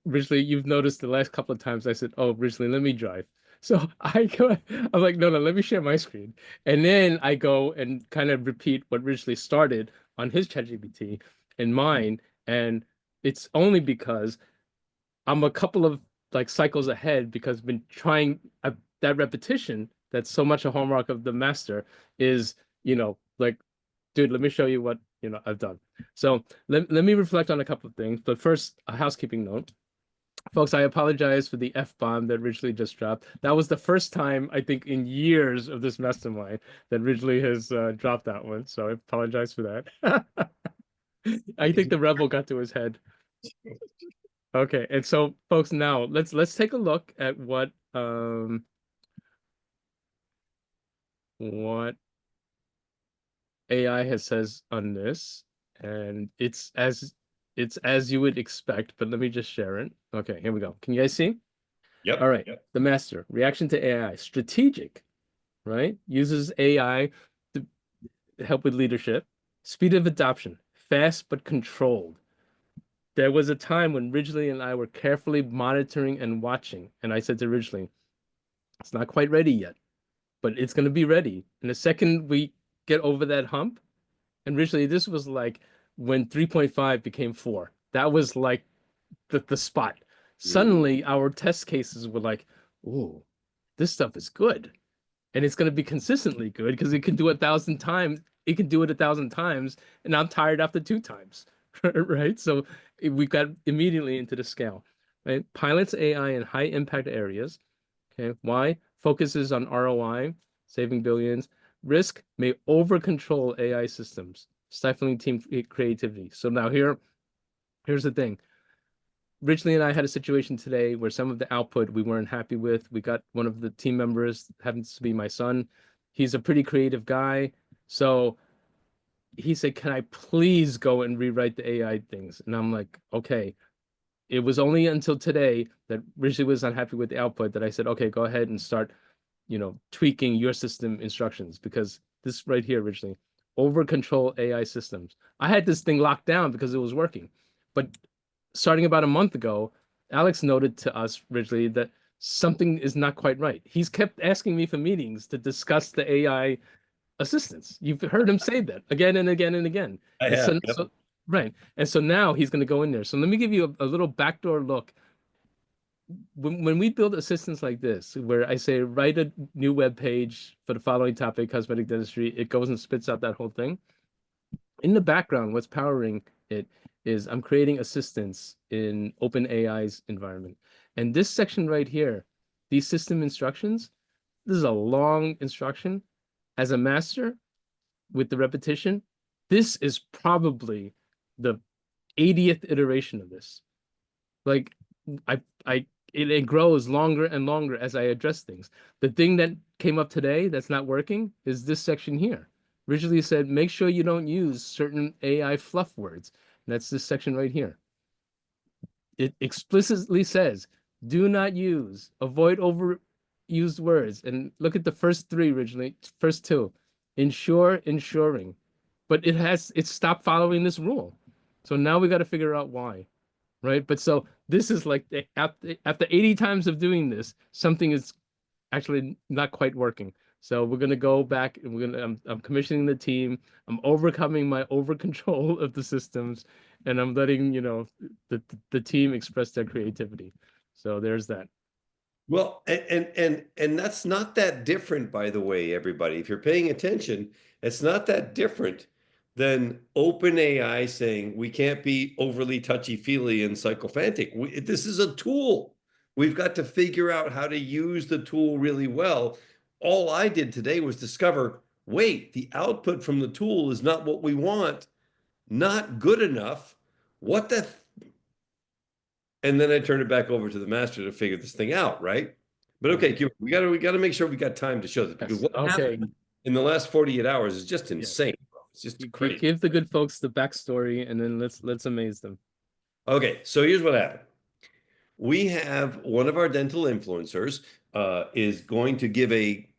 Ridgely, you've noticed the last couple of times I said, "Oh, Ridgely, let me drive." So I go, I'm like, "No, no, let me share my screen," and then I go and kind of repeat what Ridgely started on his ChatGPT and mine, and it's only because I'm a couple of like cycles ahead because I've been trying that repetition that's so much a hallmark of the master is, like dude, let me show you what, I've done. So let me reflect on a couple of things. But first, a housekeeping note. Folks, I apologize for the F-bomb that Ridgely just dropped. That was the first time, I think, in years of this mastermind that Ridgely has dropped that one. So I apologize for that. I think the rebel got to his head. Okay, and so folks, now let's take a look at what AI has says on this, and it's as you would expect, but let me just share it. Okay, here we go. Can you guys see? All Yep. right. The master reaction to AI, strategic, right? Uses AI to help with leadership, speed of adoption, fast but controlled. There was a time when Ridgely and I were carefully monitoring and watching, and I said to Ridgely, it's not quite ready yet, but it's going to be ready. And the second we get over that hump, and Ridgely, this was like when 3.5 became 4. That was like the spot. Mm. Suddenly, our test cases were like, "Ooh, this stuff is good." And it's going to be consistently good because it can do 1,000 times. It can do it 1,000 times, and I'm tired after 2 times, right? So we got immediately into the scale, right? Pilots AI in high impact areas. Okay, why? Focuses on ROI, saving billions. Risk may over control AI systems, stifling team creativity. So now here's the thing. Ridgely and I had a situation today where some of the output we weren't happy with. We got one of the team members, happens to be my son. He's a pretty creative guy. So he said, can I please go and rewrite the AI things? And I'm like, okay. It was only until today that Ridgely was unhappy with the output that I said, okay, go ahead and start, tweaking your system instructions because this right here, Ridgely, over control AI systems. I had this thing locked down because it was working. But starting about a month ago, Alex noted to us, Ridgely, that something is not quite right. He's kept asking me for meetings to discuss the AI assistants. You've heard him say that again and again and again. I And have. so, Yep. so right. And so now he's going to go in there. So let me give you a little backdoor look. When we build assistants like this, where I say write a new web page for the following topic, cosmetic dentistry, it goes and spits out that whole thing. In the background, what's powering it is I'm creating assistants in OpenAI's environment. And this section right here, these system instructions, this is a long instruction. As a master, with the repetition, this is probably the 80th iteration of this. Like it grows longer and longer as I address things. The thing that came up today that's not working is this section here. Originally said, make sure you don't use certain AI fluff words. And that's this section right here. It explicitly says, do not use, avoid overused words. And look at the first three originally, first two, ensure, ensuring. But it stopped following this rule. So now we got to figure out why, right? But so this is like after 80 times of doing this, something is actually not quite working. So we're gonna go back and I'm commissioning the team. I'm overcoming my over control of the systems, and I'm letting the team express their creativity. So there's that. Well, and that's not that different, by the way, everybody. If you're paying attention, it's not that different than OpenAI saying we can't be overly touchy-feely and sycophantic. This is a tool. We've got to figure out how to use the tool really well. All I did today was discover, wait, the output from the tool is not what we want, not good enough. What the and then I turned it back over to the master to figure this thing out, right? But okay, Mhm. Cuba, we gotta make sure we got time to show this because Yes. what Okay. happened in the last 48 hours is just Yes. insane, bro. It's just crazy. Give the good folks the backstory, and then let's amaze them. Okay, so here's what happened. We have one of our dental influencers is going to give a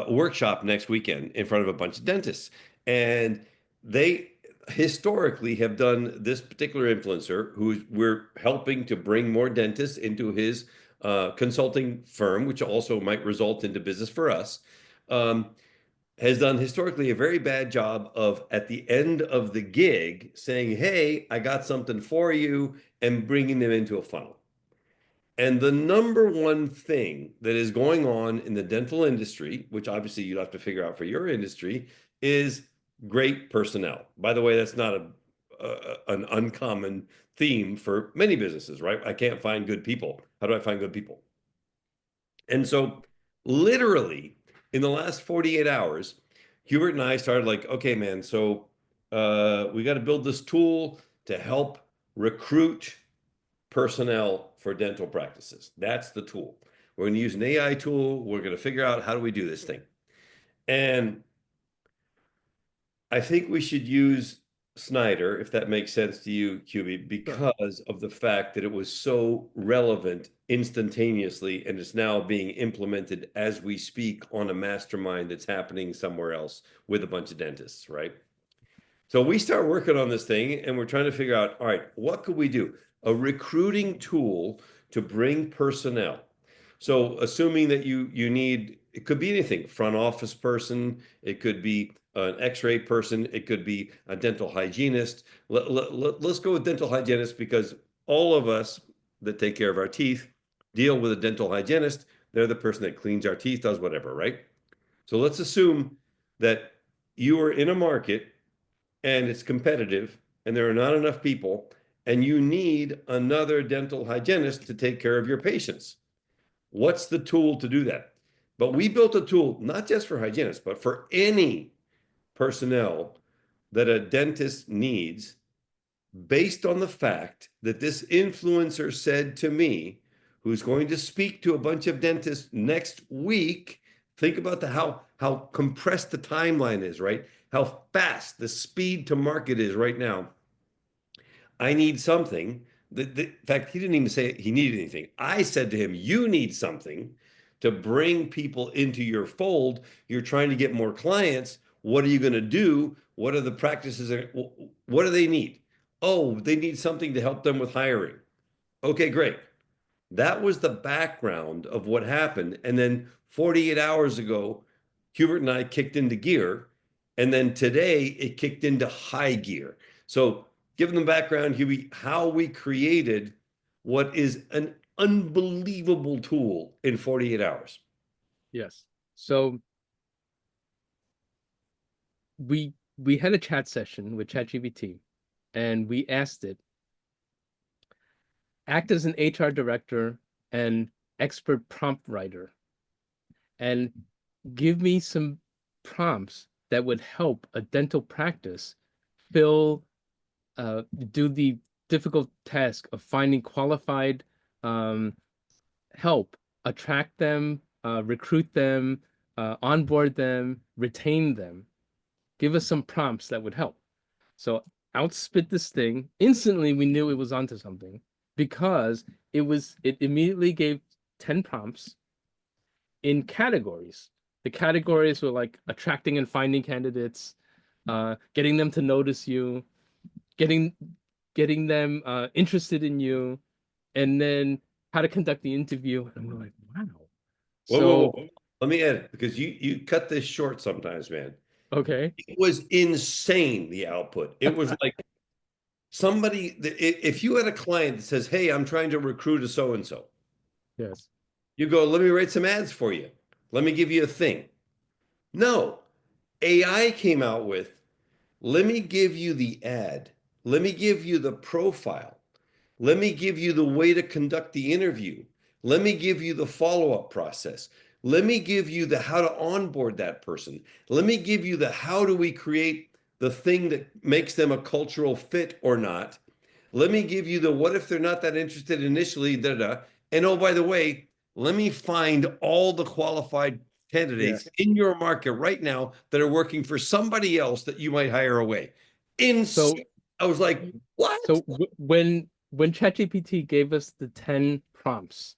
workshop next weekend in front of a bunch of dentists, and they historically have done this particular influencer who we're helping to bring more dentists into his consulting firm, which also might result into business for us. Um, has done historically a very bad job of at the end of the gig saying, "Hey, I got something for you," and bringing them into a funnel. And the number one thing that is going on in the dental industry, which obviously you'd have to figure out for your industry, is great personnel. By the way, that's not an uncommon theme for many businesses, right? I can't find good people. How do I find good people? And so, literally, in the last 48 hours, Hubert and I started like, okay, man, so we got to build this tool to help recruit personnel for dental practices. That's the tool. We're going to use an AI tool. We're going to figure out how do we do this thing. And I think we should use Snyder, if that makes sense to you, QB, Sure. because of the fact that it was so relevant instantaneously and it's now being implemented as we speak on a mastermind that's happening somewhere else with a bunch of dentists, right? So we start working on this thing and we're trying to figure out, all right, what could we do? A recruiting tool to bring personnel. So assuming that you need, it could be anything, front office person, it could be an x-ray person, it could be a dental hygienist. Let's go with dental hygienist because all of us that take care of our teeth deal with a dental hygienist. They're the person that cleans our teeth, does whatever, right? So let's assume that you are in a market and it's competitive and there are not enough people and you need another dental hygienist to take care of your patients. What's the tool to do that? But we built a tool not just for hygienists, but for any personnel that a dentist needs based on the fact that this influencer said to me, who's going to speak to a bunch of dentists next week. Think about how compressed the timeline is, right? How fast the speed to market is right now. I need something. In fact, he didn't even say he needed anything. I said to him, you need something to bring people into your fold. You're trying to get more clients. What are you going to do? What are the practices? What do they need? Oh, they need something to help them with hiring. Okay, great. That was the background of what happened. And then 48 hours ago, Hubert and I kicked into gear. And then today it kicked into high gear. So, given the background, Hubie, how we created what is an unbelievable tool in 48 hours. Yes. So we had a chat session with ChatGPT and we asked it, act as an HR director and expert prompt writer and give me some prompts that would help a dental practice fill do the difficult task of finding qualified um, help, attract them, recruit them, onboard them, retain them. Give us some prompts that would help. So outspit this thing. Instantly, we knew it was onto something because it immediately gave 10 prompts in categories. The categories were like attracting and finding candidates, getting them to notice you, getting getting them interested in you, and then how to conduct the interview. And we're like, wow. Whoa, whoa, So whoa. Let me edit because you cut this short sometimes, man. okay. It was insane, the output. It was like somebody, if you had a client that says, hey, I'm trying to recruit a so and so, Yes. you go, let me write some ads for you. Let me give you a thing. No, AI came out with, let me give you the ad. Let me give you the profile. Let me give you the way to conduct the interview. Let me give you the follow-up process. Let me give you the how to onboard that person. Let me give you the how do we create the thing that makes them a cultural fit or not. Let me give you the what if they're not that interested initially, da da. And oh, by the way, let me find all the qualified candidates Yes. in your market right now that are working for somebody else that you might hire away. So Insane. I was like, what? so when ChatGPT gave us the 10 prompts,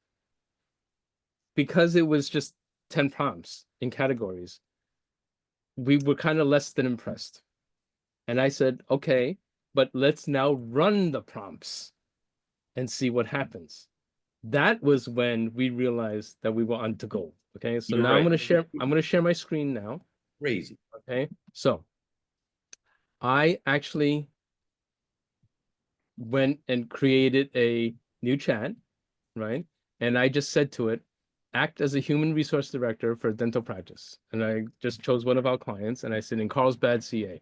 because it was just 10 prompts in categories, we were kind of less than impressed. And I said, okay, but let's now run the prompts and see what happens. That was when we realized that we were on to gold. Okay, so You're now right. I'm gonna share my screen now. Crazy. Okay, so I actually went and created a new chat, right? And I just said to it, act as a human resource director for dental practice. And I just chose one of our clients and I said in Carlsbad, CA.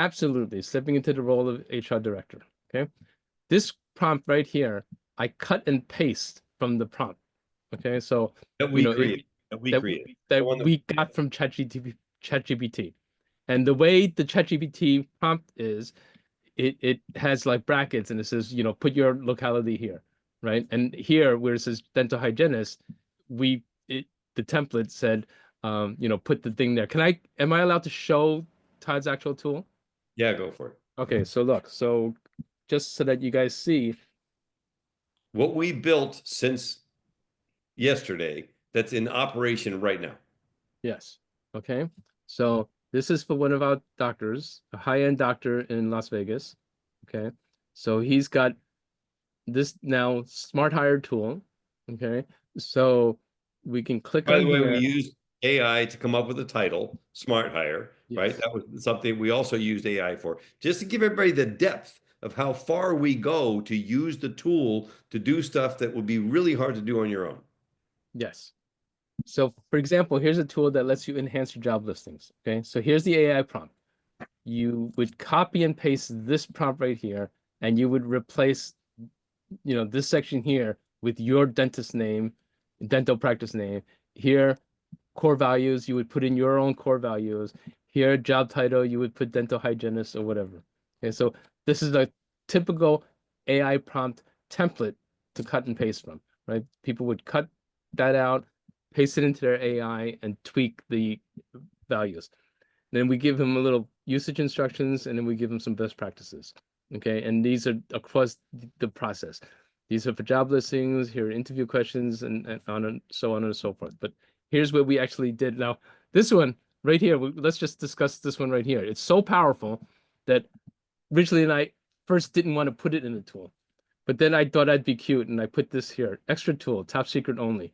Absolutely. Stepping into the role of HR director. Okay. This prompt right here, I cut and paste from the prompt. Okay. So, that you we know, create, that we that create. The that one that we got from ChatGPT. And the way the ChatGPT prompt is, it has like brackets and it says, put your locality here, right? And here where it says dental hygienist, the template said, put the thing there. Am I allowed to show Todd's actual tool? yeah, go for it. Okay, so look, so just so that you guys see, What we built since yesterday that's in operation right now. yes. Okay. So this is for one of our doctors, a high-end doctor in Las Vegas. Okay. So he's got this now SmartHire tool. Okay. So we can click By on the way, we here. used AI to come up with the title, SmartHire, right? Yes. That was something we also used AI for, just to give everybody the depth of how far we go to use the tool to do stuff that would be really hard to do on your own. Yes. So for example, here's a tool that lets you enhance your job listings. Okay. So here's the AI prompt. You would copy and paste this prompt right here, and you would replace, this section here with your dentist name, dental practice name. Here, core values, you would put in your own core values. Here, job title, you would put dental hygienist or whatever. Okay, so this is a typical AI prompt template to cut and paste from, right? People would cut that out, paste it into their AI, and tweak the values. Then we give them a little usage instructions, and then we give them some best practices. Okay, and these are across the process. These are for job listings, here are interview questions, and on and so on and so forth. But here's what we actually did. Now, this one right here, let's just discuss this one right here. It's so powerful that Ridgely and I first didn't want to put it in the tool. But then I thought I'd be cute and I put this here. Extra tool, top secret only.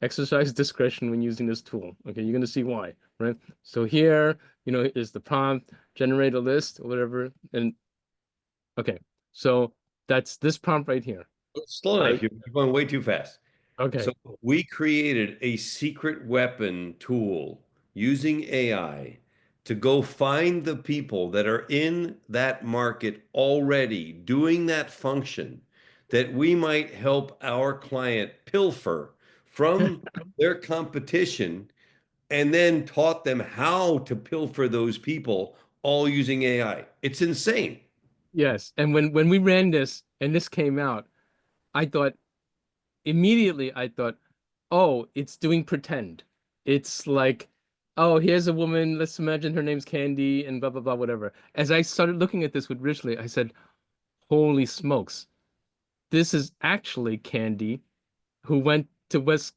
Exercise discretion when using this tool. Okay, you're going to see why, right? So here, is the prompt, generate a list or whatever. And okay, so that's this prompt right here. Slow down, I, Hugh. You're going way too fast. So okay, we created a secret weapon tool using AI to go find the people that are in that market already doing that function that we might help our client pilfer from their competition and then taught them how to pilfer those people all using AI. It's insane. yes. And when we ran this and this came out, I thought immediately I thought, oh, it's doing pretend. It's like, oh, here's a woman. Let's imagine her name's Candy and blah, blah, blah, whatever. As I started looking at this with Ridgely, I said, holy smokes, this is actually Candy who went to West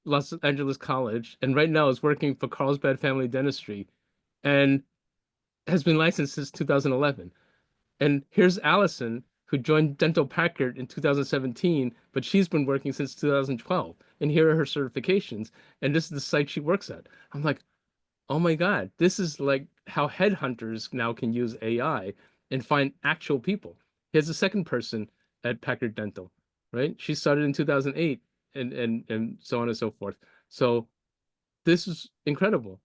Los Angeles College and right now is working for Carlsbad Family Dentistry and has been licensed since 2011. And here's Allison, who joined Dental Packard in 2017, but she's been working since 2012. And here are her certifications. And this is the site she works at. I'm like, oh my God, this is like how headhunters now can use AI and find actual people. Here's a second person at Packard Dental, right? She started in 2008 and so on and so forth. So this is incredible.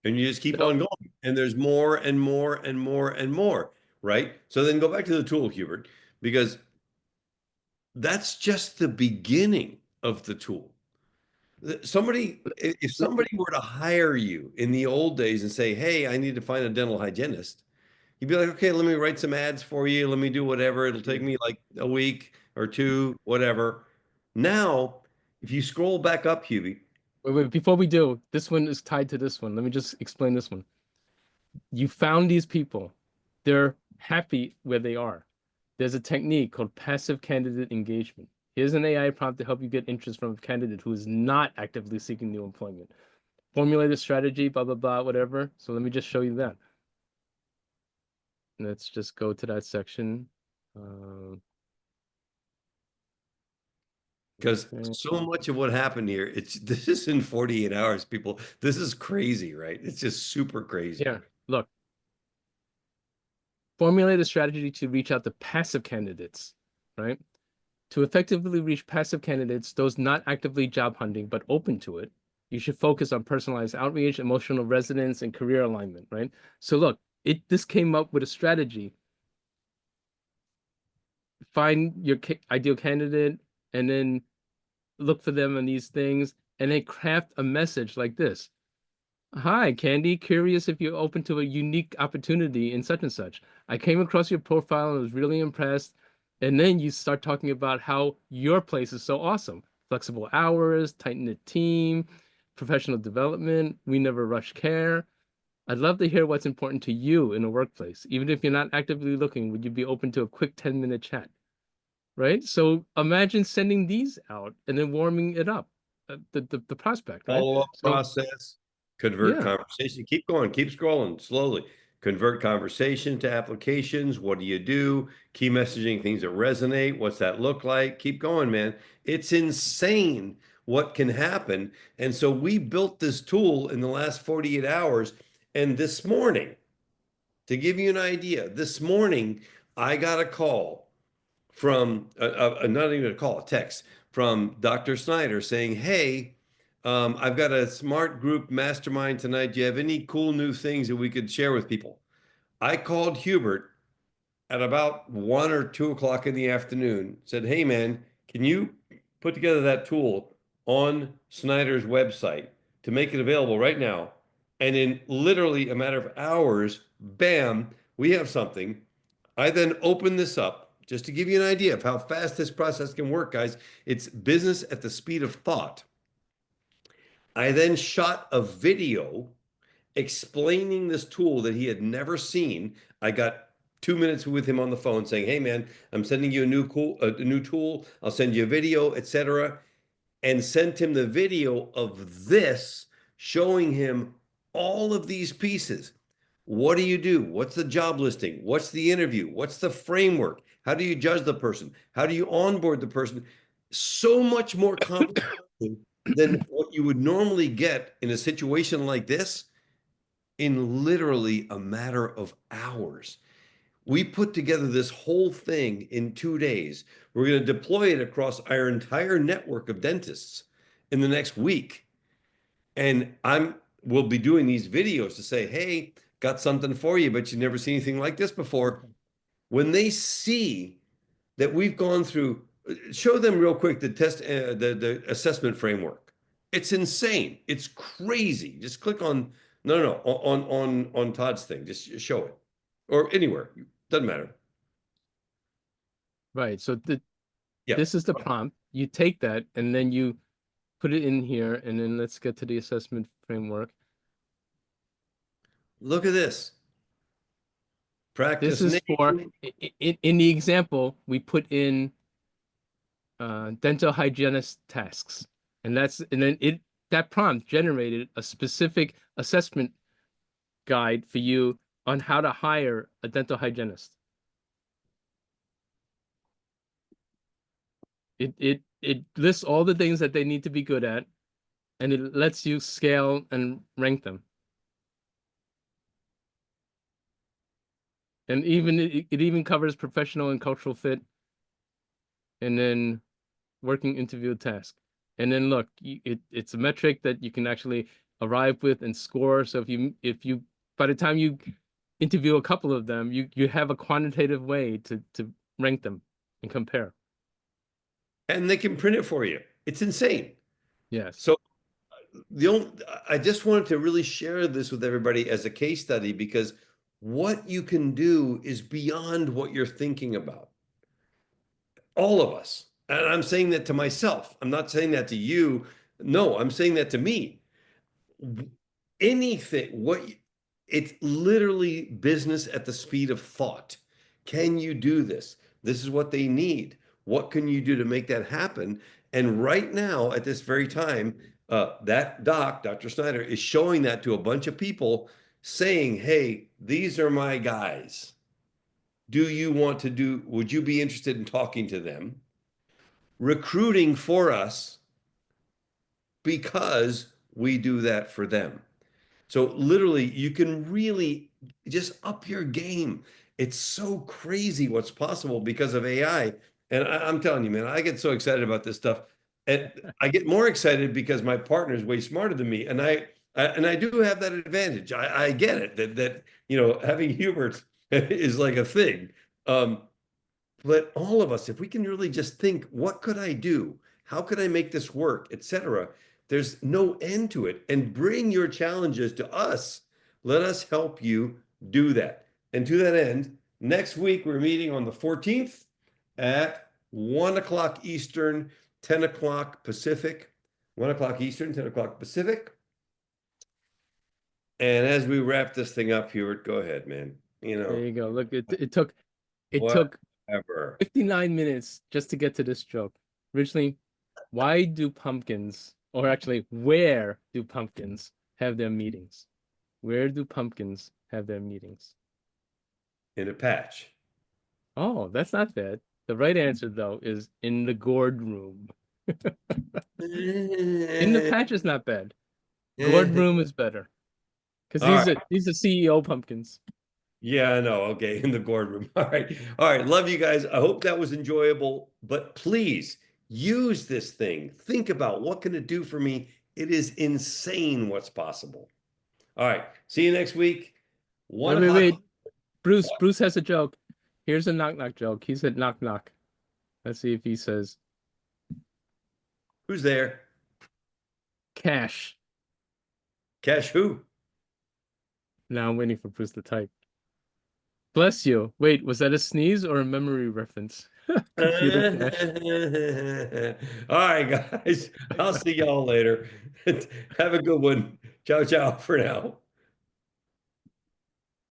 And you just keep Now, on going. And there's more and more and more and more, right? So then go back to the tool, Hubert, because that's just the beginning of the tool. If somebody were to hire you in the old days and say, hey, I need to find a dental hygienist, you'd be like, okay, let me write some ads for you. Let me do whatever. It'll take me like a week or two, whatever. Now, if you scroll back up, Hubie, wait, before we do, this one is tied to this one. Let me just explain this one. You found these people. They're happy where they are. There's a technique called passive candidate engagement. Here's an AI prompt to help you get interest from a candidate who is not actively seeking new employment. Formulate a strategy, blah, blah, blah, whatever. So let me just show you that. Let's just go to that section. Uh, because okay. so much of what happened here, it's this is in 48 hours, people. This is crazy, right? It's just super crazy. Here, look. Formulate a strategy to reach out to passive candidates, right? To effectively reach passive candidates, those not actively job hunting but open to it, you should focus on personalized outreach, emotional resonance, and career alignment, right? So look, this came up with a strategy. Find your ideal candidate and then look for them on these things and then craft a message like this. Hi, Candy. Curious if you're open to a unique opportunity in such and such. I came across your profile and was really impressed. And then you start talking about how your place is so awesome. Flexible hours, tight-knit team, professional development. We never rush care. I'd love to hear what's important to you in a workplace. Even if you're not actively looking, would you be open to a quick 10-minute chat? Right? So imagine sending these out and then warming it up, the prospect, right? Follow-up So process, convert yeah. conversation. Keep going, keep scrolling slowly. Convert conversation to applications. What do you do? Key messaging, things that resonate. What's that look like? Keep going, man. It's insane what can happen. And so we built this tool in the last 48 hours. And this morning, to give you an idea, this morning I got a call from not even a call, a text from Dr. Snyder saying, "Hey, I've got a smart group mastermind tonight. Do you have any cool new things that we could share with people?" I called Hubert at about 1 or 2 o'clock in the afternoon, said, "Hey, man, can you put together that tool on Snyder's website to make it available right now?" And in literally a matter of hours, bam, we have something. I then open this up just to give you an idea of how fast this process can work, guys. It's business at the speed of thought. I then shot a video explaining this tool that he had never seen. I got 2 minutes with him on the phone saying, "Hey, man, I'm sending you a new tool. I'll send you a video, etc." And sent him the video of this, showing him all of these pieces. What do you do? What's the job listing? What's the interview? What's the framework? How do you judge the person? How do you onboard the person? So much more complicated than what you would normally get in a situation like this in literally a matter of hours. We put together this whole thing in 2 days. We're going to deploy it across our entire network of dentists in the next week. And we'll be doing these videos to say, "Hey, got something for you, but you've never seen anything like this before." When they see that we've gone through, show them real quick the test, the assessment framework. It's insane. It's crazy. Just click on no on Todd's thing. Just show it or anywhere. Doesn't matter. Right. So Yeah. this is the prompt. You take that and then you put it in here, and then let's get to the assessment framework. Look at this. This Practice is for name. in the example, we put in dental hygienist tasks. And then that prompt generated a specific assessment guide for you on how to hire a dental hygienist. It lists all the things that they need to be good at, and it lets you scale and rank them. And even it even covers professional and cultural fit, and then working interview task. And then look, it's a metric that you can actually arrive with and score. So if you by the time you interview a couple of them, you have a quantitative way to rank them and compare. And they can print it for you. It's insane. Yes. So the only I just wanted to really share this with everybody as a case study because what you can do is beyond what you're thinking about. All of us. And I'm saying that to myself. I'm not saying that to you. No, I'm saying that to me. Anything, it's literally business at the speed of thought. Can you do this? This is what they need. What can you do to make that happen? And right now, at this very time, that Dr. Snyder, is showing that to a bunch of people saying, "Hey, these are my guys. Would you be interested in talking to them? Recruiting for us because we do that for them." So literally, you can really just up your game. It's so crazy what's possible because of AI. And I'm telling you, man, I get so excited about this stuff. And I get more excited because my partner is way smarter than me. And And I do have that advantage. I get it that having Hubert is like a thing. Um, but all of us, if we can really just think, what could I do? How could I make this work, etc. There's no end to it. And bring your challenges to us. Let us help you do that. And to that end, next week we're meeting on the 14th at 1 o'clock Eastern, 10 o'clock Pacific. 1 o'clock Eastern, 10 o'clock Pacific. And as we wrap this thing up, Hubert, go ahead, man. There you go. Look, it took Whatever. 59 minutes just to get to this joke. Originally, why do pumpkins, or actually, where do pumpkins have their meetings? Where do pumpkins have their meetings? In a patch. Oh, that's not bad. The right answer, though, is in the gourd room. In the patch is not bad. Gourd room is better. Because All these right. are these are CEO pumpkins. Yeah, I know. Okay, in the boardroom. All right. All right. Love you guys. I hope that was enjoyable, but please use this thing. Think about what can it do for me? It is insane what's possible. All right. See you next week. Wait, One wait, o'clock. wait. Bruce has a joke. Here's a knock knock joke. He said knock knock. Let's see if he says Who's there? cash. Cash who? Now I'm waiting for Bruce to type. Bless you. Wait, was that a sneeze or a memory reference? Computer cash. All right, guys. I'll see y'all later. Have a good one. Ciao, ciao for now.